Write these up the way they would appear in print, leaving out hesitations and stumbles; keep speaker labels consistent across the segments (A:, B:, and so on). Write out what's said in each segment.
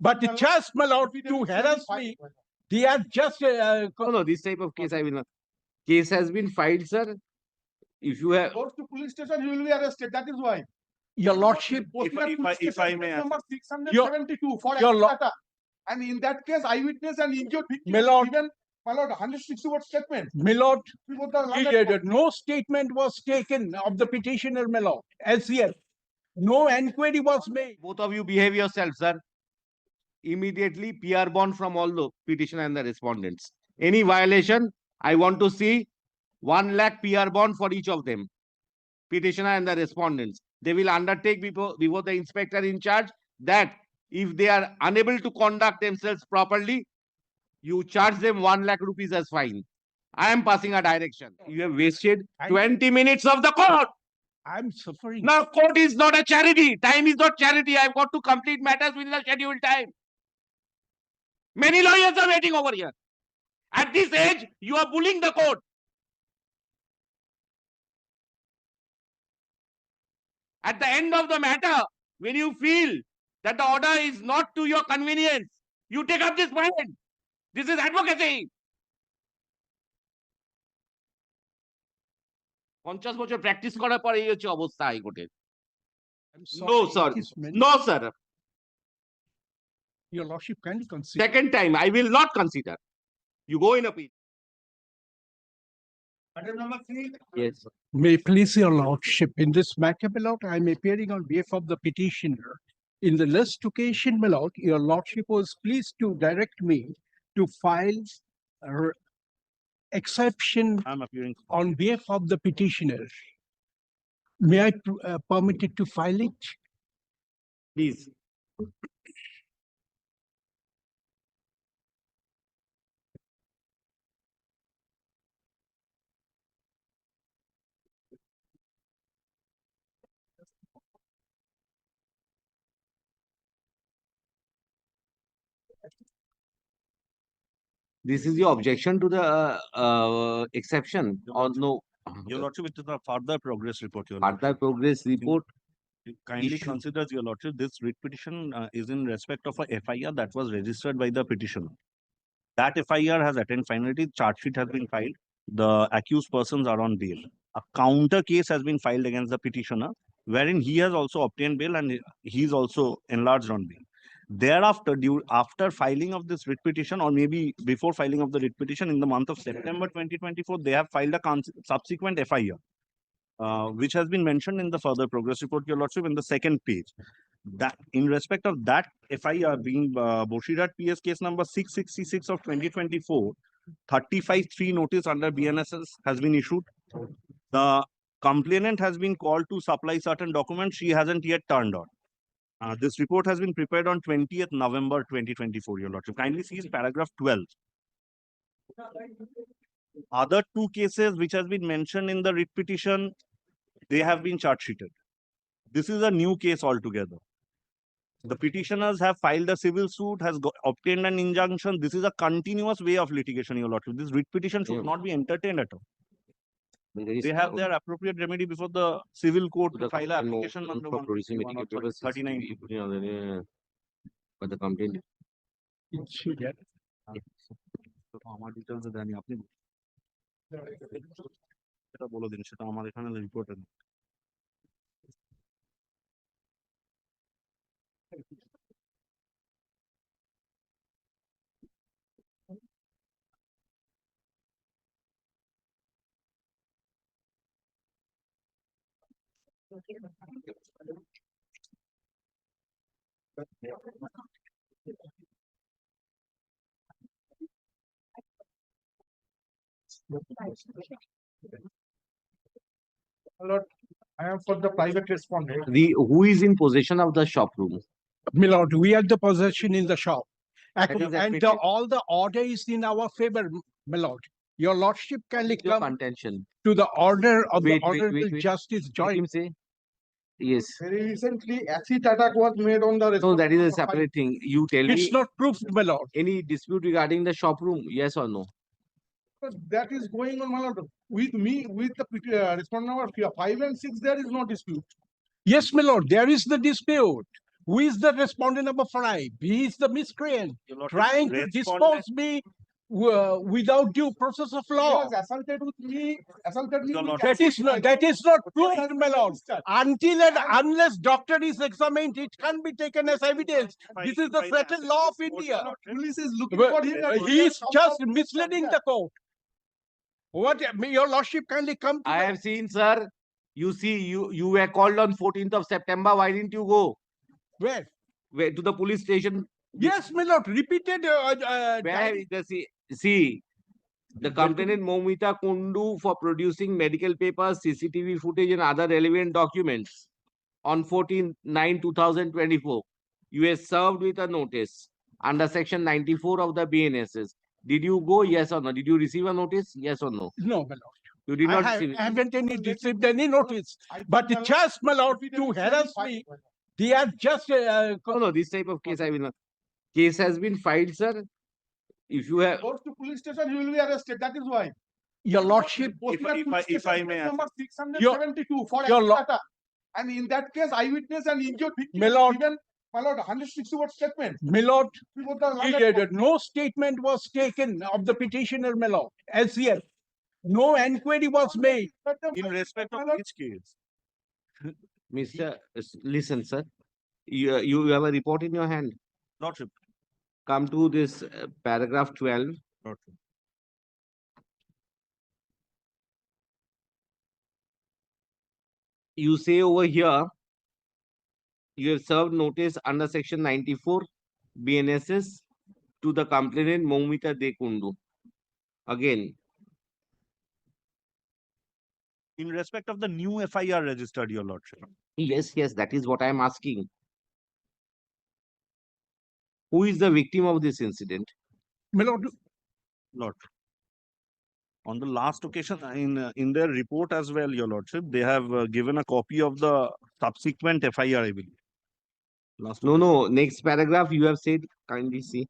A: But just, my lord, to harass me, they are just...
B: No, this type of case I will not. Case has been filed, sir. If you have...
C: Goes to police station, you will be arrested. That is why.
A: Your lordship,
D: If I may ask,
C: Number 672 for
A: your lo-
C: Calcutta. And in that case, eyewitness and injured victim
A: My lord.
C: given, my lord, 160 word statement.
A: my lord,
C: Before the landed
A: no statement was taken of the petitioner, my lord, as yet. No enquiry was made.
B: Both of you behave yourself, sir. Immediately PR bond from all the petitioner and the respondents. Any violation, I want to see 1 lakh PR bond for each of them. Petitioner and the respondents. They will undertake before the inspector in charge that if they are unable to conduct themselves properly, you charge them 1 lakh rupees as fine. I am passing a direction. You have wasted 20 minutes of the court.
A: I'm suffering.
B: Now, court is not a charity. Time is not charity. I've got to complete matters within the scheduled time. Many lawyers are waiting over here. At this age, you are bullying the court. At the end of the matter, when you feel that the order is not to your convenience, you take up this point. This is advocacy. 50 বছর practice করার পরে এই হচ্ছে অবস্থা হাইকোর্টের। No, sir. No, sir.
A: Your lordship can consider.
B: Second time, I will not consider. You go in appeal.
C: Item number 3.
B: Yes.
A: May please your lordship, in this matter, my lord, I am appearing on behalf of the petitioner. In the last occasion, my lord, your lordship was pleased to direct me to file exception
D: I'm appearing.
A: on behalf of the petitioner. May I permit it to file it?
B: Please. This is your objection to the exception or no?
D: Your lordship, it is a further progress report. Your
B: Further progress report.
D: kindly
B: issue.
D: considers, your lordship, this writ petition is in respect of a FIR that was registered by the petitioner. That FIR has attained finality, charge sheet has been filed, the accused persons are on bail. A counter case has been filed against the petitioner, wherein he has also obtained bail and he is also enlarged on bail. Thereafter, after filing of this writ petition, or maybe before filing of the writ petition in the month of September 2024, they have filed a subsequent FIR. Which has been mentioned in the further progress report, your lordship, in the second page. That in respect of that FIR being Boshirat PS case number 666 of 2024, 35(3) notice under BNSS has been issued. The complainant has been called to supply certain documents she hasn't yet turned on. This report has been prepared on 20th November 2024, your lordship. Kindly see paragraph 12. Other 2 cases which has been mentioned in the writ petition, they have been charge sheeted. This is a new case altogether. The petitioners have filed a civil suit, has obtained an injunction. This is a continuous way of litigation, your lordship. This writ petition should not be entertained at all. They have their appropriate remedy before the civil court to file an application under 139.
B: But the complaint.
D: আমার details দেয়নি আপনি সেটা বলে দিন সেটা আমার এখানে রিপোর্টে
C: Lord, I am for the private respondent.
B: Who is in possession of the shop room?
A: My lord, we are the possession in the shop.
B: is
A: And
B: admitted.
A: all the order is in our favor, my lord. Your lordship can
B: Your
A: come
B: contention.
A: to the order of
B: Wait,
A: the Honorable
B: wait.
A: Justice
B: Let
A: Joint.
B: him say. Yes.
C: Very recently, acid attack was made on the
B: No, that is a separate thing. You tell
A: It's
B: me
A: not proved, my lord.
B: any dispute regarding the shop room, yes or no?
C: That is going on, my lord. With me, with the respondent number 5 and 6, there is no dispute.
A: Yes, my lord, there is the dispute. Who is the respondent number 5? He is the miscreant
D: Your Lordship,
A: trying to
D: respondent-
A: dispose me without due process of
C: He
A: law.
C: has assaulted with me, assaulted me.
D: Your
C: with
D: Lordship,
A: That is not
C: What has
A: proved,
C: been
A: my lord.
C: registered?
A: Until and unless doctor is examined, it can be taken as evidence. This is the
D: If I may
A: settled law of
D: assist this court,
A: India.
D: Your Lordship,
C: Police is looking
A: But
C: for him.
A: he is just misleading the court. What, may your lordship kindly come to
B: I
A: the-
B: have seen, sir. You see, you were called on 14th of September. Why didn't you go?
A: where?
B: Where, to the police station?
A: Yes, my lord, repeated.
B: Where is the see the complainant Momita Kundu for producing medical papers, CCTV footage, and other relevant documents on 14/9/2024. You were served with a notice under section 94 of the BNSS. Did you go? Yes or no? Did you receive a notice? Yes or no?
A: No, my lord.
B: You did
A: I
B: not
A: have-
B: receive.
A: haven't received any notice. But just, my lord, to harass me, they are just.
B: No, this type of case I will not. Case has been filed, sir. If you have,
C: Goes to police station, he will be arrested. That is why.
A: Your lordship,
C: Posted at
D: if
C: police
D: I
C: station,
D: may
C: case
D: ask-
C: number 672 for
A: your lo-
C: Calcutta. And in that case, eyewitness and injured victim
A: My lord-
C: given, my lord, 160 word statement.
A: my lord,
C: Before the landed
A: no statement was taken of the petitioner, my lord, as yet. No enquiry was made.
C: court.
D: in respect of
C: My lord,
D: which case?
B: Mr. Listen, sir. You have a report in your hand.
D: Lordship,
B: Come to this paragraph 12.
D: Lordship.
B: You say over here, you have served notice under section 94 BNSS to the complainant Momita Dekundu. Again,
D: In respect of the new FIR registered, Your Lordship.
B: yes, that is what I am asking. Who is the victim of this incident?
A: My lord,
D: Lord. On the last occasion, in their report as well, Your Lordship, they have given a copy of the subsequent FIR, I believe. Last
B: No, next paragraph you have said, kindly see.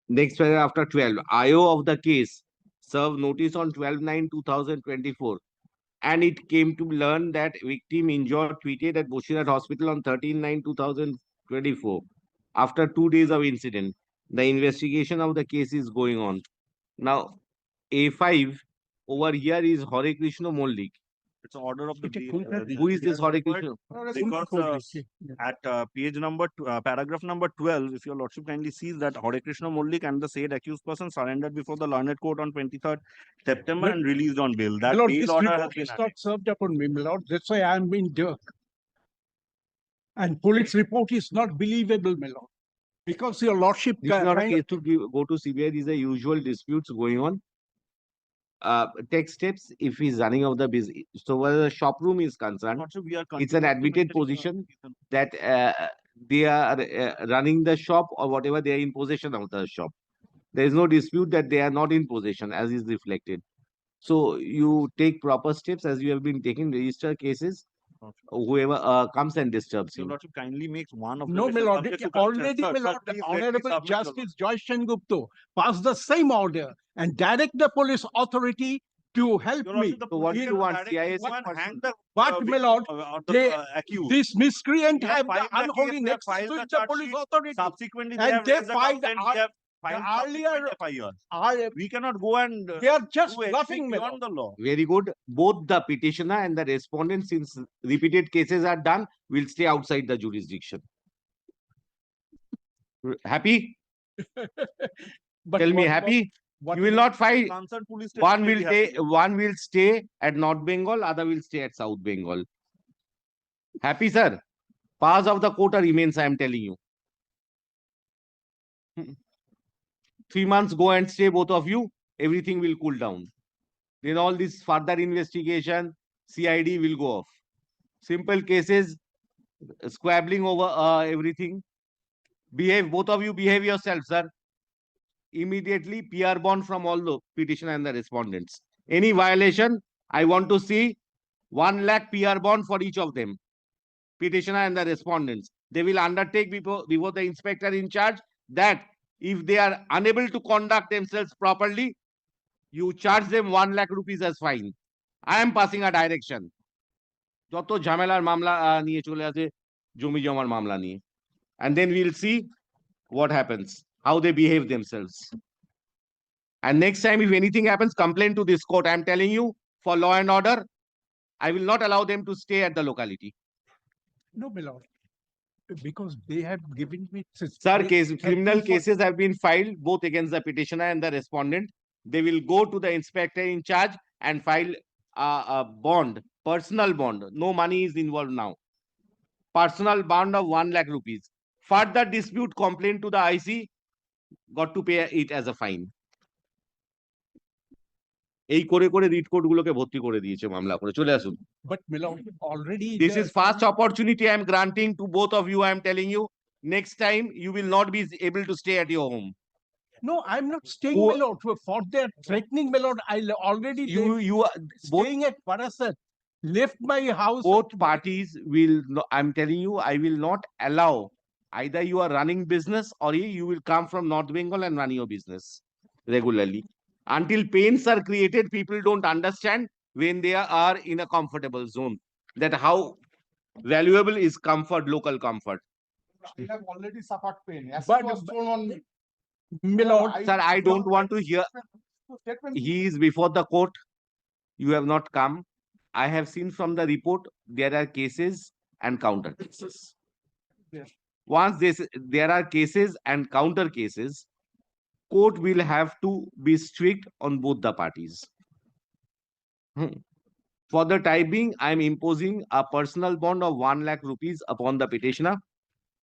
B: Next paragraph after 12. IO of the case served notice on 12/9/2024. And it came to learn that victim injured tweeted at Boshirat Hospital on 13/9/2024. After 2 days of incident, the investigation of the case is going on. Now, A5 over here is Hare Krishna Mollik.
D: It's an order of the
A: It is
D: bail,
A: Kolkata.
B: Who is this Hare
D: required
B: Krishna?
D: because at page number, paragraph number 12, if Your Lordship kindly sees that Hare Krishna Mollik and the said accused person surrendered before the learned court on 23rd September
A: But-
D: and released on bail.
A: my
D: That
A: lord,
D: bail
A: this
D: order has
A: report
D: been
A: is not served upon me, my lord. That's why I am in dark. And police report is not believable, my lord. Because your lordship.
B: This is not a
A: kind
B: case to go to CBI. These are usual disputes going on. Take steps if he's running of the business. So where the shop room is concerned,
D: Lordship, we are
B: it's an admitted position that they are running the shop or whatever they are in possession of the shop. There is no dispute that they are not in possession as is reflected. So you take proper steps as you have been taking, register cases. Whoever comes and disturbs
D: Your
B: you.
D: Lordship kindly makes one of
A: No, my lord, already, my lord, the Honorable Justice Joy Sengupta passed the same order and direct the police authority to help me.
B: So what do you want, CIS?
A: But, my lord, they-
D: accused.
A: This miscreant
D: They have
A: have the
D: filed the case,
A: unholy
D: they have
A: nexus
D: filed the
A: with the
D: charge
A: police
D: sheet.
A: authority.
D: Subsequently,
A: And
D: have
A: they
D: raised the
A: filed
D: complaint,
A: our-
D: they have filed
A: earlier-
D: subsequent FIR.
A: Are,
D: We cannot go and
A: they are just
D: do anything
A: bluffing, my lord.
D: beyond the law.
B: Very good. Both the petitioner and the respondent, since repeated cases are done, will stay outside the jurisdiction. Happy?
A: But
B: Tell me,
A: what-
B: happy?
A: what-
B: You will not fight.
D: Concerned police station
B: One
D: may
B: will
D: be happy.
B: one will stay at North Bengal, other will stay at South Bengal. Happy, sir? Powers of the court remains, I am telling you. 3 months, go and stay, both of you. Everything will cool down. Then all this further investigation, CID will go off. Simple cases, squabbling over everything. Behave, both of you behave yourself, sir. Immediately PR bond from all the petitioner and the respondents. Any violation, I want to see 1 lakh PR bond for each of them. Petitioner and the respondents. They will undertake before the inspector in charge that if they are unable to conduct themselves properly, you charge them 1 lakh rupees as fine. I am passing a direction. যত ঝামেলার মামলা নিয়ে চলে আসে জমি জমার মামলা নিয়ে, and then we'll see what happens, how they behave themselves. And next time if anything happens, complain to this court. I'm telling you, for law and order, I will not allow them to stay at the locality.
A: No, my lord. Because they have given me.
B: Sir, criminal cases have been filed both against the petitioner and the respondent. They will go to the inspector in charge and file a bond, personal bond. No money is involved now. Personal bond of 1 lakh rupees. Further dispute, complaint to the IC, got to pay it as a fine. এই করে করে writ court গুলোকে ভর্তি করে দিয়েছে মামলা করে। চলে আসুন।
A: But my lord, already.
B: This is first opportunity I am granting to both of you. I am telling you, next time you will not be able to stay at your home.
A: No, I'm not staying,
B: Who-
A: my lord. For their threatening, my lord, I already.
B: You are both
A: Staying at Parasat, left my house.
B: both parties will, I'm telling you, I will not allow either you are running business or you will come from North Bengal and run your business regularly. Until pains are created, people don't understand when they are in a comfortable zone, that how valuable is comfort, local comfort.
C: I have already suffered pain. Acid
A: But-
C: was thrown on me.
A: My lord,
B: Sir, I don't want to hear,
C: Statement.
B: he is before the court, you have not come. I have seen from the report, there are cases and counter cases.
C: Yes.
B: Once there are cases and counter cases, court will have to be strict on both the parties. For the time being, I am imposing a personal bond of 1 lakh rupees upon the petitioner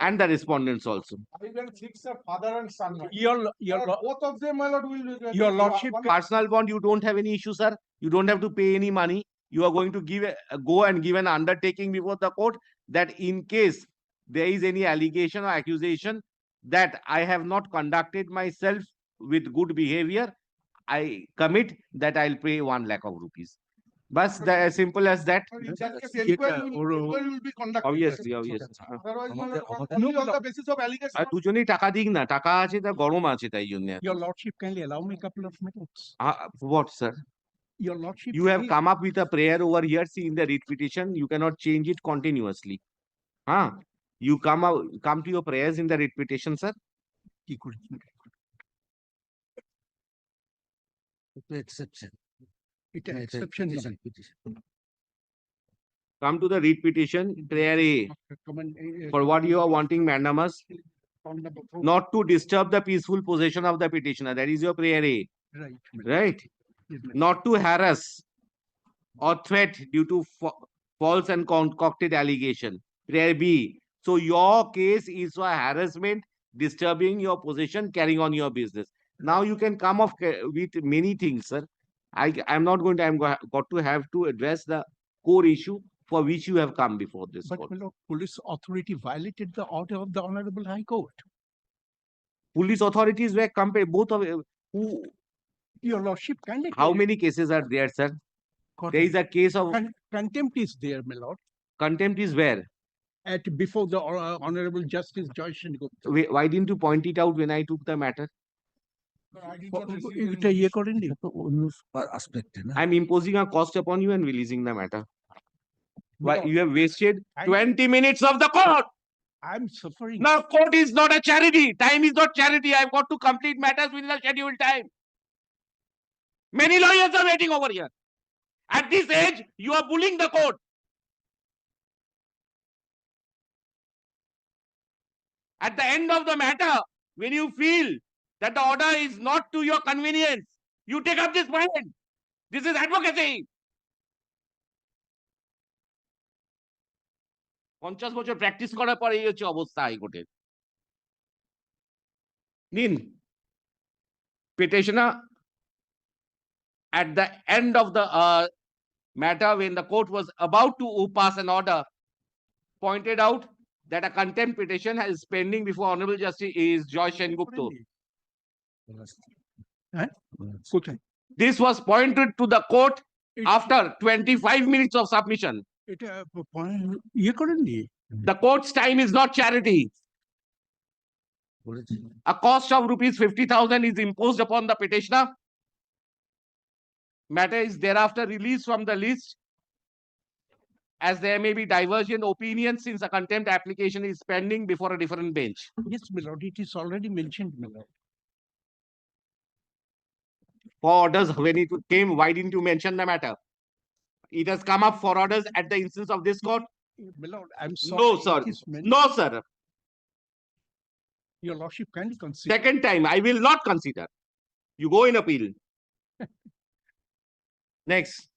B: and the respondents also.
C: I will fix a father and son. My
A: your,
C: lord. Both of them, my lord, will.
A: Your lordship,
B: Personal bond, you don't have any issue, sir. You don't have to pay any money. You are going to go and give an undertaking before the court that in case there is any allegation or accusation that I have not conducted myself with good behavior, I commit that I'll pay 1 lakh of rupees. But as simple as that.
C: In that case,
A: It,
C: inquiry will be conducted.
B: Obviously.
C: Otherwise, my lord,
A: No,
C: only on
A: no.
C: the basis of allegation.
B: আর দুজনেই টাকা দিক না, টাকা আছে তা গরম আছে তাই জন্য।
A: your lordship, kindly allow me a couple of minutes.
B: What, sir?
A: Your lordship.
B: You have
A: please-
B: come up with a prayer over here, see in the writ petition, you cannot change it continuously. You come to your prayers in the writ petition, sir.
A: কি করেছেন?
E: Exception.
A: এটা
E: Yeah, it's a
A: exception
E: petition,
A: নয়।
E: petition.
B: Come to the writ petition, prayer A, for what you are wanting mandamus, not to disturb the peaceful possession of the petitioner. That is your prayer A,
A: Right.
B: right?
A: Yes, ma'am.
B: Not to harass or threat due to false and concocted allegation. Prayer B. So your case is for harassment, disturbing your possession, carrying on your business. Now you can come up with many things, sir. I'm not going to, got to have to address the core issue for which you have come before this
A: But
B: court.
A: my lord, police authority violated the order of the Honorable High Court.
B: Police authorities were compared, both of who,
A: Your lordship, kindly.
B: how many cases are there, sir? There is a case of
A: Contempt is there, my lord,
B: contempt is where?
A: at before the Honorable Justice Joy Sengupta.
B: Why didn't you point it out when I took the matter?
C: I did not receive any-
A: এটা ইয়ে করেননি?
E: এটা তো অন্য aspect এ না?
B: I'm imposing a cost upon you and releasing the matter. Why
A: No.
B: you have wasted
A: I-
B: 20 minutes of the court?
A: I'm suffering.
B: Now, court is not a charity. Time is not charity. I've got to complete matters within the scheduled time. Many lawyers are waiting over here. At this age, you are bullying the court. At the end of the matter, when you feel that the order is not to your convenience, you take up this point. This is advocacy. 50 বছর practice করার পরে এই হচ্ছে অবস্থা হাইকোর্টের। নিন, petitioner at the end of the matter, when the court was about to pass an order, pointed out that a contempt petition is pending before Honorable Justice is Joy Sengupta.
A: কোথায়?
B: This was pointed to the court
A: It-
B: after 25 minutes of submission.
A: এটা ইয়ে করেননি?
B: The court's time is not charity.
E: বলেছি।
B: A cost of rupees 50,000 is imposed upon the petitioner. Matter is thereafter released from the list. as there may be divergent opinions since a contempt application is pending before a different bench.
A: Yes, my lord, it is already mentioned, my lord.
B: For orders, when it came, why didn't you mention the matter? It has come up for orders at the instance of this court?
A: My lord, I'm sorry.
B: No,
A: it
B: sir.
A: is mentioned.
B: No, sir.
A: Your lordship kindly consider.
B: Second time, I will not consider. You go in appeal. Next.